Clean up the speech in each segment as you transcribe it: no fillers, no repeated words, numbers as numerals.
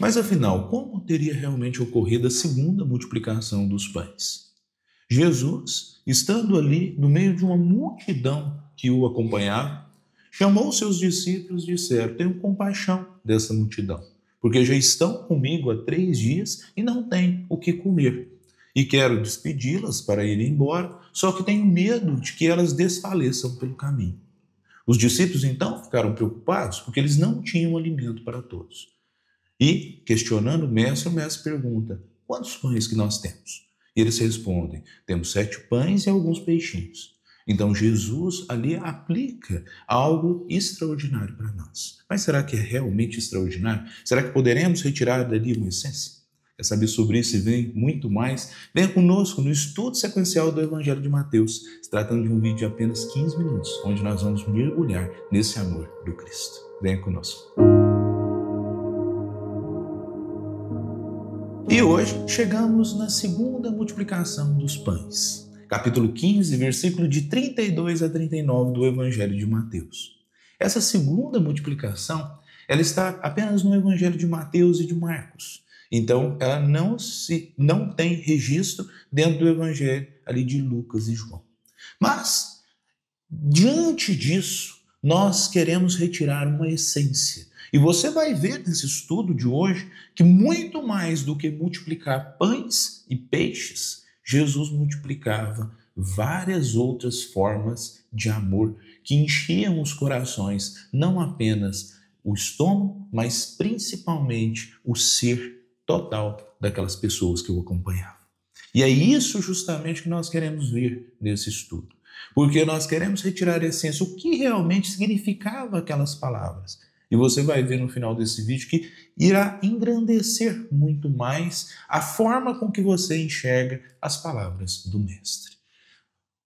Mas afinal, como teria realmente ocorrido a segunda multiplicação dos pães? Jesus, estando ali no meio de uma multidão que o acompanhava, chamou seus discípulos e disseram: Tenho compaixão dessa multidão, porque já estão comigo há 3 dias e não têm o que comer. E quero despedi-las para ir embora, só que tenho medo de que elas desfaleçam pelo caminho. Os discípulos então ficaram preocupados porque eles não tinham alimento para todos. E, questionando o mestre pergunta: Quantos pães que nós temos? E eles respondem: Temos 7 pães e alguns peixinhos. Então Jesus ali aplica algo extraordinário para nós. Mas será que é realmente extraordinário? Será que poderemos retirar dali uma essência? Quer saber sobre isso e vem muito mais? Venha conosco no estudo sequencial do Evangelho de Mateus, se tratando de um vídeo de apenas 15 minutos, onde nós vamos mergulhar nesse amor do Cristo. Venha conosco. E hoje chegamos na segunda multiplicação dos pães. Capítulo 15, versículo de 32 a 39 do Evangelho de Mateus. Essa segunda multiplicação, ela está apenas no Evangelho de Mateus e de Marcos. Então, ela não tem registro dentro do Evangelho ali de Lucas e João. Mas, diante disso, nós queremos retirar uma essência. E você vai ver nesse estudo de hoje que muito mais do que multiplicar pães e peixes, Jesus multiplicava várias outras formas de amor que enchiam os corações, não apenas o estômago, mas principalmente o ser total daquelas pessoas que o acompanhavam. E é isso justamente que nós queremos ver nesse estudo. Porque nós queremos retirar a essência, o que realmente significava aquelas palavras. E você vai ver no final desse vídeo que irá engrandecer muito mais a forma com que você enxerga as palavras do Mestre.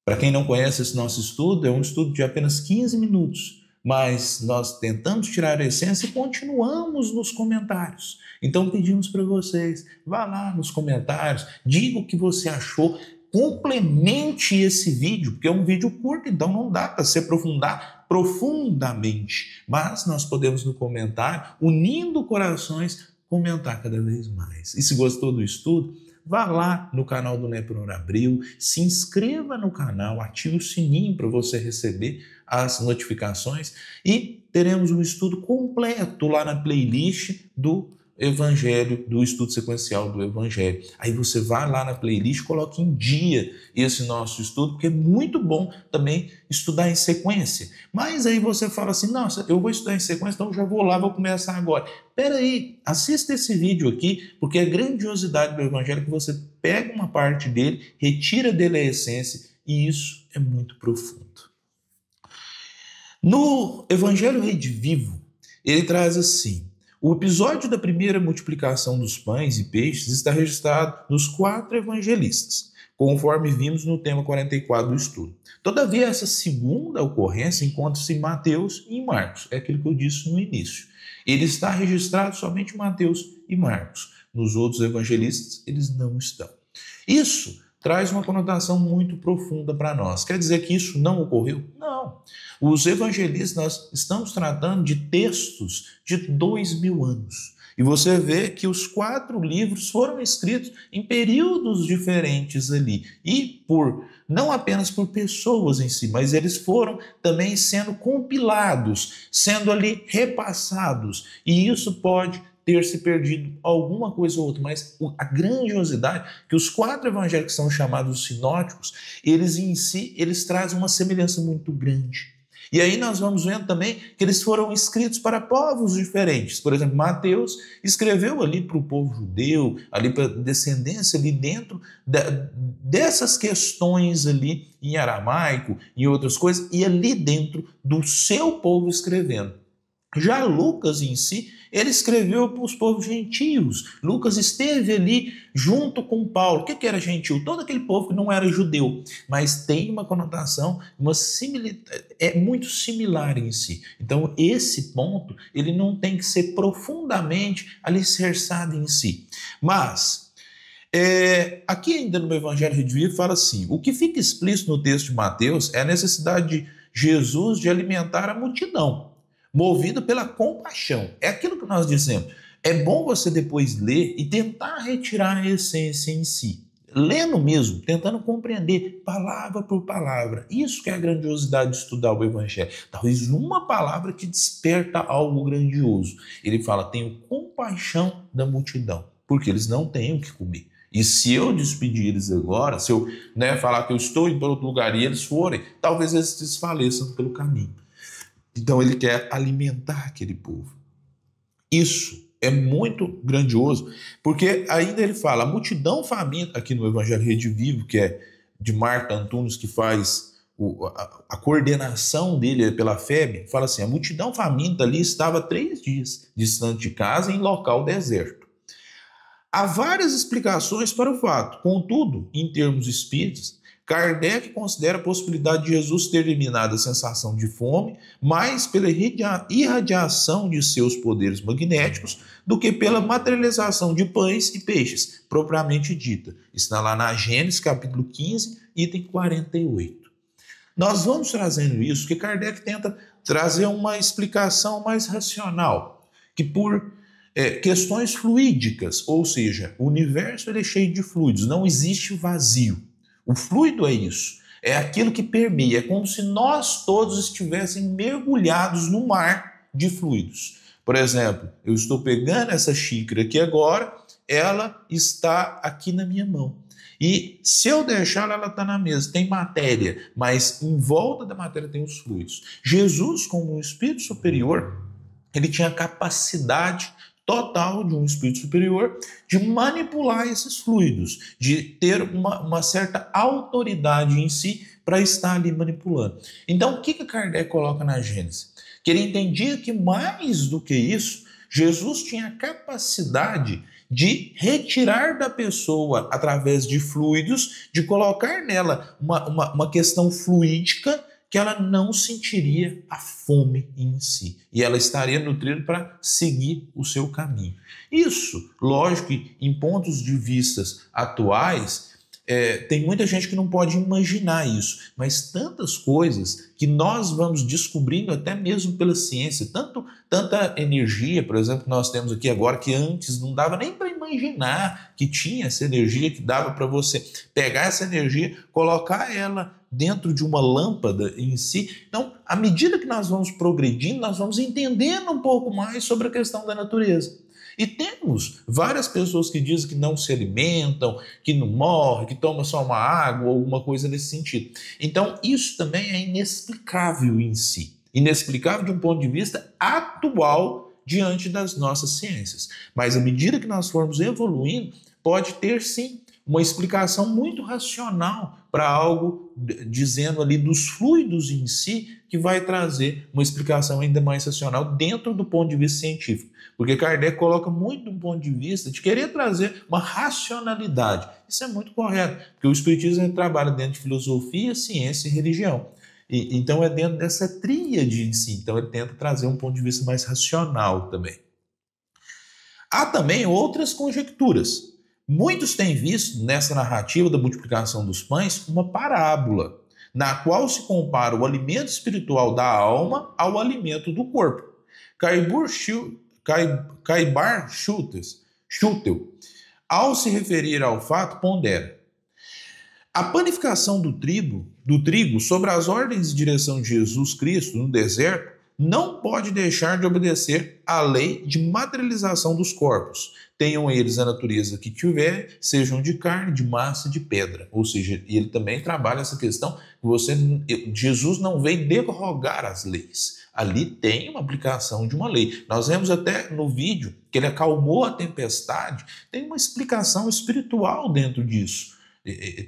Para quem não conhece esse nosso estudo, é um estudo de apenas 15 minutos, mas nós tentamos tirar a essência e continuamos nos comentários. Então pedimos para vocês, vá lá nos comentários, diga o que você achou, complemente esse vídeo, porque é um vídeo curto, então não dá para se aprofundar profundamente, mas nós podemos no comentário, unindo corações, comentar cada vez mais. E se gostou do estudo, vá lá no canal do Nepror Abril, se inscreva no canal, ative o sininho para você receber as notificações e teremos um estudo completo lá na playlist do Evangelho, do estudo sequencial do Evangelho. Aí você vai lá na playlist, coloque em dia esse nosso estudo, porque é muito bom também estudar em sequência. Mas aí você fala assim, nossa, eu vou estudar em sequência, então eu já vou lá, vou começar agora. Espera aí, assista esse vídeo aqui, porque a grandiosidade do Evangelho é que você pega uma parte dele, retira dele a essência, e isso é muito profundo. No Evangelho Redivivo, ele traz assim: o episódio da primeira multiplicação dos pães e peixes está registrado nos 4 evangelistas, conforme vimos no tema 44 do estudo. Todavia, essa segunda ocorrência encontra-se em Mateus e em Marcos, é aquilo que eu disse no início. Ele está registrado somente em Mateus e Marcos. Nos outros evangelistas, eles não estão. Isso traz uma conotação muito profunda para nós. Quer dizer que isso não ocorreu? Não. Os evangelistas, nós estamos tratando de textos de 2000 anos. E você vê que os 4 livros foram escritos em períodos diferentes ali. E não apenas por pessoas em si, mas eles foram também sendo compilados, sendo ali repassados. E isso pode ter se perdido alguma coisa ou outra, mas a grandiosidade que os 4 evangelhos que são chamados sinóticos, eles em si, eles trazem uma semelhança muito grande. E aí nós vamos vendo também que eles foram escritos para povos diferentes. Por exemplo, Mateus escreveu ali para o povo judeu, ali para a descendência ali dentro dessas questões ali em aramaico, em outras coisas, e ali dentro do seu povo escrevendo. Já Lucas em si, ele escreveu para os povos gentios. Lucas esteve ali junto com Paulo. O que era gentil? Todo aquele povo que não era judeu, mas tem uma conotação, é muito similar em si. Então esse ponto, ele não tem que ser profundamente alicerçado em si. Mas aqui ainda no Evangelho Redivivo fala assim, o que fica explícito no texto de Mateus é a necessidade de Jesus de alimentar a multidão, movido pela compaixão. É aquilo que nós dizemos. É bom você depois ler e tentar retirar a essência em si. Lendo mesmo, tentando compreender palavra por palavra. Isso que é a grandiosidade de estudar o Evangelho. Talvez uma palavra que desperta algo grandioso. Ele fala, tenho compaixão da multidão, porque eles não têm o que comer. E se eu despedir eles agora, se eu falar que eu estou indo para outro lugar e eles forem, talvez eles desfaleçam pelo caminho. Então ele quer alimentar aquele povo. Isso é muito grandioso, porque ainda ele fala, a multidão faminta, aqui no Evangelho Rede Vivo, que é de Marta Antunes, que faz a coordenação dele pela FEB, fala assim, a multidão faminta ali estava 3 dias distante de casa em local deserto. Há várias explicações para o fato, contudo, em termos espíritas, Kardec considera a possibilidade de Jesus ter eliminado a sensação de fome mais pela irradiação de seus poderes magnéticos do que pela materialização de pães e peixes, propriamente dita. Está lá na Gênesis, capítulo 15, item 48. Nós vamos trazendo isso, que Kardec tenta trazer uma explicação mais racional, que por questões fluídicas, ou seja, o universo ele é cheio de fluidos, não existe vazio. O fluido é isso, é aquilo que permeia, é como se nós todos estivéssemos mergulhados no mar de fluidos. Por exemplo, eu estou pegando essa xícara aqui agora, ela está aqui na minha mão. E se eu deixar ela está na mesa, tem matéria, mas em volta da matéria tem os fluidos. Jesus, como um espírito superior, ele tinha capacidade total de um espírito superior de manipular esses fluidos, de ter uma certa autoridade em si para estar ali manipulando. Então, o que Kardec coloca na Gênesis? Que ele entendia que mais do que isso, Jesus tinha a capacidade de retirar da pessoa, através de fluidos, de colocar nela uma questão fluídica que ela não sentiria a fome em si. E ela estaria nutrida para seguir o seu caminho. Isso, lógico que em pontos de vistas atuais, tem muita gente que não pode imaginar isso, mas tantas coisas que nós vamos descobrindo até mesmo pela ciência, tanta energia, por exemplo, que nós temos aqui agora, que antes não dava nem para imaginar que tinha essa energia, que dava para você pegar essa energia, colocar ela dentro de uma lâmpada em si. Então, à medida que nós vamos progredindo, nós vamos entendendo um pouco mais sobre a questão da natureza. E temos várias pessoas que dizem que não se alimentam, que não morrem, que tomam só uma água ou alguma coisa nesse sentido. Então, isso também é inexplicável em si. Inexplicável de um ponto de vista atual diante das nossas ciências. Mas à medida que nós formos evoluindo, pode ter sim uma explicação muito racional para algo dizendo ali dos fluidos em si, que vai trazer uma explicação ainda mais racional dentro do ponto de vista científico. Porque Kardec coloca muito um ponto de vista de querer trazer uma racionalidade. Isso é muito correto, porque o Espiritismo trabalha dentro de filosofia, ciência e religião. Então é dentro dessa tríade em si. Então ele tenta trazer um ponto de vista mais racional também. Há também outras conjecturas. Muitos têm visto nessa narrativa da multiplicação dos pães uma parábola, na qual se compara o alimento espiritual da alma ao alimento do corpo. Caibar Schutel, ao se referir ao fato, pondera: a panificação do trigo sobre as ordens de direção de Jesus Cristo no deserto não pode deixar de obedecer à lei de materialização dos corpos. Tenham eles a natureza que tiverem, sejam de carne, de massa, de pedra. Ou seja, ele também trabalha essa questão que Jesus não veio derrogar as leis. Ali tem uma aplicação de uma lei. Nós vemos até no vídeo que ele acalmou a tempestade. Tem uma explicação espiritual dentro disso.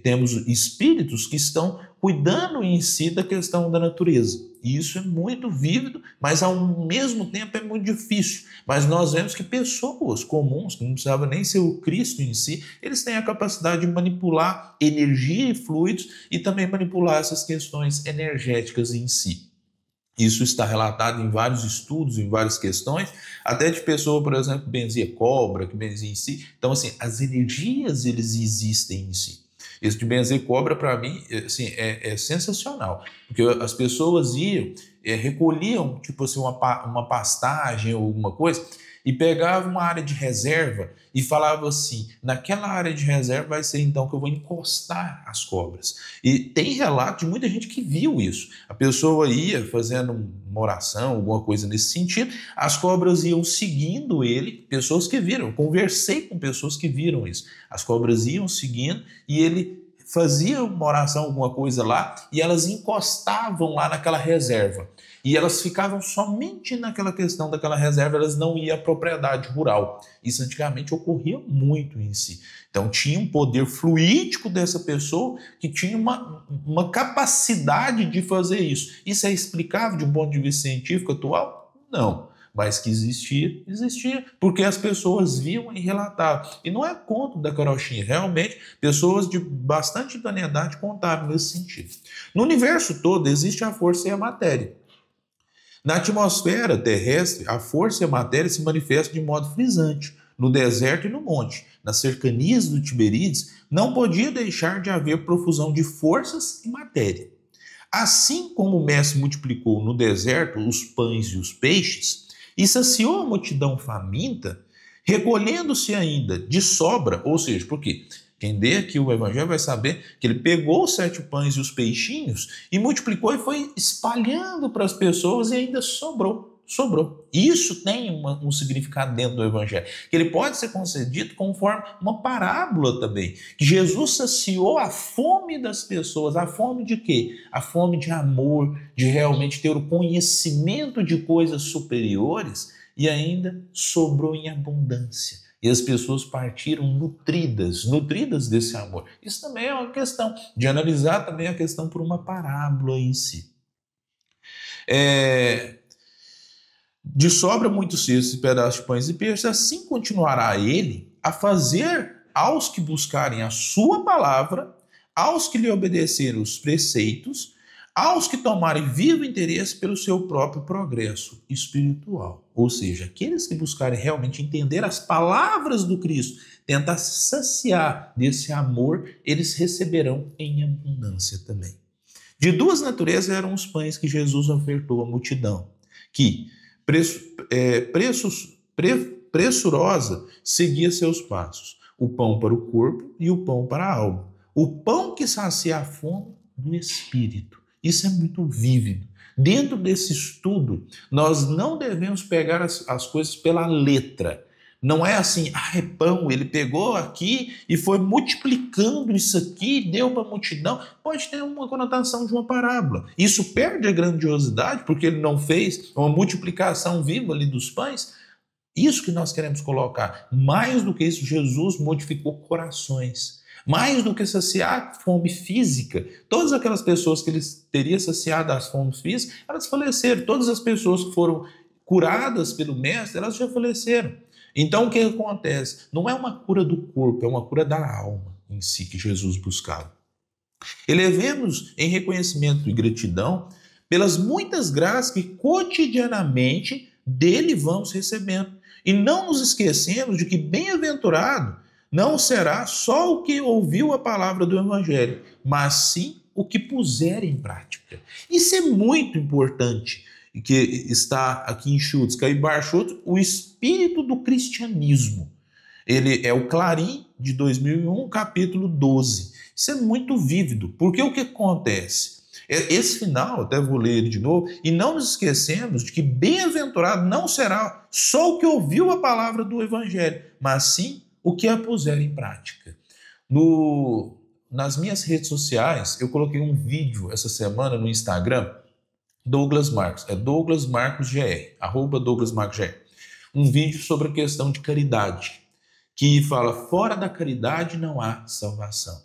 Temos espíritos que estão cuidando em si da questão da natureza. E isso é muito vívido, mas ao mesmo tempo é muito difícil. Mas nós vemos que pessoas comuns, que não precisavam nem ser o Cristo em si, eles têm a capacidade de manipular energia e fluidos e também manipular essas questões energéticas em si. Isso está relatado em vários estudos, em várias questões, até de pessoa, por exemplo, que benzia cobra, que benzia em si. Então, assim, as energias, eles existem em si. Esse de benzer cobra, para mim, assim, é sensacional. Porque as pessoas iam, recolhiam, tipo assim, uma pastagem ou alguma coisa, e pegava uma área de reserva e falava assim, naquela área de reserva vai ser então que eu vou encostar as cobras. E tem relato de muita gente que viu isso. A pessoa ia fazendo uma oração, alguma coisa nesse sentido, as cobras iam seguindo ele, pessoas que viram. Eu conversei com pessoas que viram isso. As cobras iam seguindo e ele fazia uma oração, alguma coisa lá, e elas encostavam lá naquela reserva. E elas ficavam somente naquela questão daquela reserva, elas não iam à propriedade rural. Isso antigamente ocorria muito em si. Então tinha um poder fluídico dessa pessoa que tinha uma capacidade de fazer isso. Isso é explicável de um ponto de vista científico atual? Não. Mas que existia, existia, porque as pessoas viam e relatavam. E não é conto da carochinha, realmente, pessoas de bastante idoneidade contaram nesse sentido. No universo todo existe a força e a matéria. Na atmosfera terrestre, a força e a matéria se manifestam de modo frisante. No deserto e no monte, nas cercanias do Tiberíades, não podia deixar de haver profusão de forças e matéria. Assim como o mestre multiplicou no deserto os pães e os peixes, e saciou a multidão faminta, recolhendo-se ainda de sobra, ou seja, por quê? Quem lê aqui o Evangelho vai saber que ele pegou os 7 pães e os peixinhos e multiplicou e foi espalhando para as pessoas e ainda sobrou. Isso tem um significado dentro do Evangelho, que ele pode ser concedido conforme uma parábola também, que Jesus saciou a fome das pessoas. A fome de quê? A fome de amor, de realmente ter o conhecimento de coisas superiores, e ainda sobrou em abundância. E as pessoas partiram nutridas desse amor. Isso também é uma questão de analisar também a questão por uma parábola em si. De sobra muitos cestos e pedaços de pães e peixes, assim continuará ele a fazer aos que buscarem a sua palavra, aos que lhe obedecerem os preceitos, aos que tomarem vivo interesse pelo seu próprio progresso espiritual. Ou seja, aqueles que buscarem realmente entender as palavras do Cristo, tentar se saciar desse amor, eles receberão em abundância também. De 2 naturezas eram os pães que Jesus ofertou à multidão, que pressurosa seguia seus passos, o pão para o corpo e o pão para a alma. O pão que sacia a fome do espírito. Isso é muito vívido. Dentro desse estudo, nós não devemos pegar as coisas pela letra. Não é assim, é pão, ele pegou aqui e foi multiplicando isso aqui, deu para a multidão. Pode ter uma conotação de uma parábola. Isso perde a grandiosidade, porque ele não fez uma multiplicação viva ali dos pães. Isso que nós queremos colocar. Mais do que isso, Jesus modificou corações. Mais do que saciar fome física, todas aquelas pessoas que ele teria saciado as fomes físicas, elas faleceram. Todas as pessoas que foram curadas pelo Mestre, elas já faleceram. Então o que acontece? Não é uma cura do corpo, é uma cura da alma em si que Jesus buscava. Elevemos em reconhecimento e gratidão pelas muitas graças que cotidianamente dele vamos recebendo. E não nos esquecemos de que bem-aventurado não será só o que ouviu a palavra do Evangelho, mas sim o que puser em prática. Isso é muito importante, que está aqui em Schultz, Caibar Schultz, o espírito do cristianismo. Ele é o Clarim de 2001, capítulo 12. Isso é muito vívido, porque o que acontece? Esse final, até vou ler ele de novo, e não nos esquecemos de que bem-aventurado não será só o que ouviu a palavra do Evangelho, mas sim o que a puser em prática. Nas minhas redes sociais, eu coloquei um vídeo essa semana no Instagram, Douglas Marcos, é Douglas Marcos GR, @Douglas Marcos GR. Um vídeo sobre a questão de caridade, que fala, fora da caridade não há salvação.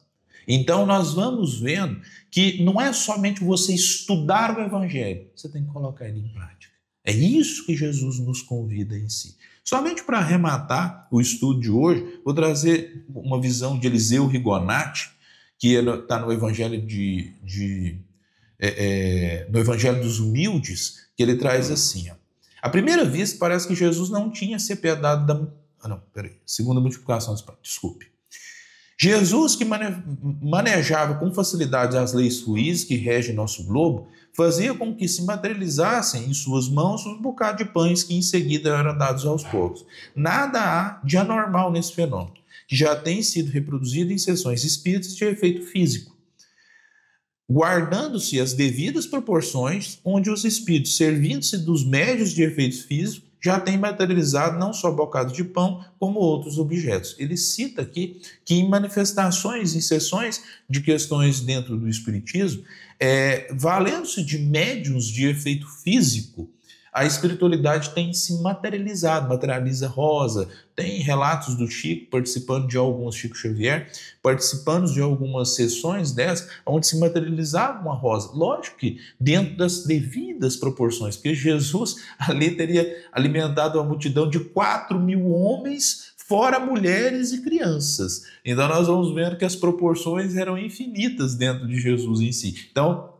Então nós vamos vendo que não é somente você estudar o Evangelho, você tem que colocar ele em prática. É isso que Jesus nos convida em si. Somente para arrematar o estudo de hoje, vou trazer uma visão de Eliseu Rigonati, que está no Evangelho no Evangelho dos Humildes, que ele traz assim. À primeira vista, parece que Jesus não tinha se apiedado segunda multiplicação dos pães, desculpe. Jesus, que manejava com facilidade as leis ruins que regem nosso globo, fazia com que se materializassem em suas mãos um bocado de pães que em seguida eram dados aos poucos. Nada há de anormal nesse fenômeno, que já tem sido reproduzido em sessões espíritas de efeito físico, guardando-se as devidas proporções, onde os espíritos, servindo-se dos médios de efeitos físicos, já têm materializado não só bocados de pão, como outros objetos. Ele cita aqui que em manifestações, em sessões de questões dentro do espiritismo, valendo-se de médiuns de efeito físico, a espiritualidade tem se materializado, materializa Rosa, tem relatos do Chico participando de alguns, Chico Xavier, participando de algumas sessões dessas, onde se materializava uma Rosa. Lógico que dentro das devidas proporções, porque Jesus ali teria alimentado uma multidão de 4.000 homens, fora mulheres e crianças. Então nós vamos vendo que as proporções eram infinitas dentro de Jesus em si. Então,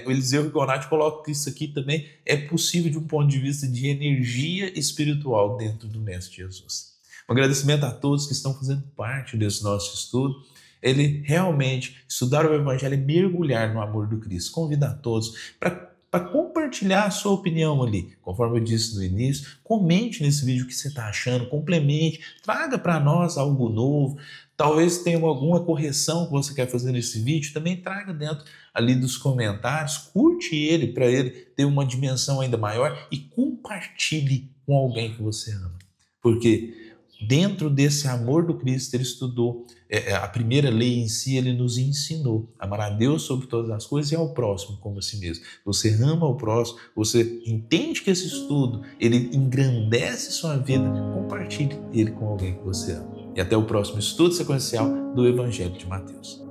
o Eliseu Rigonati coloca que isso aqui também é possível de um ponto de vista de energia espiritual dentro do Mestre Jesus. Um agradecimento a todos que estão fazendo parte desse nosso estudo. Ele realmente, estudar o Evangelho é mergulhar no amor do Cristo. Convido a todos para compartilhar a sua opinião ali. Conforme eu disse no início, comente nesse vídeo o que você está achando, complemente, traga para nós algo novo. Talvez tenha alguma correção que você quer fazer nesse vídeo, também traga dentro ali dos comentários, curte ele para ele ter uma dimensão ainda maior e compartilhe com alguém que você ama. Porque dentro desse amor do Cristo, ele estudou a primeira lei em si, ele nos ensinou a amar a Deus sobre todas as coisas e ao próximo como a si mesmo. Você ama o próximo, você entende que esse estudo, ele engrandece sua vida, compartilhe ele com alguém que você ama. E até o próximo estudo sequencial do Evangelho de Mateus.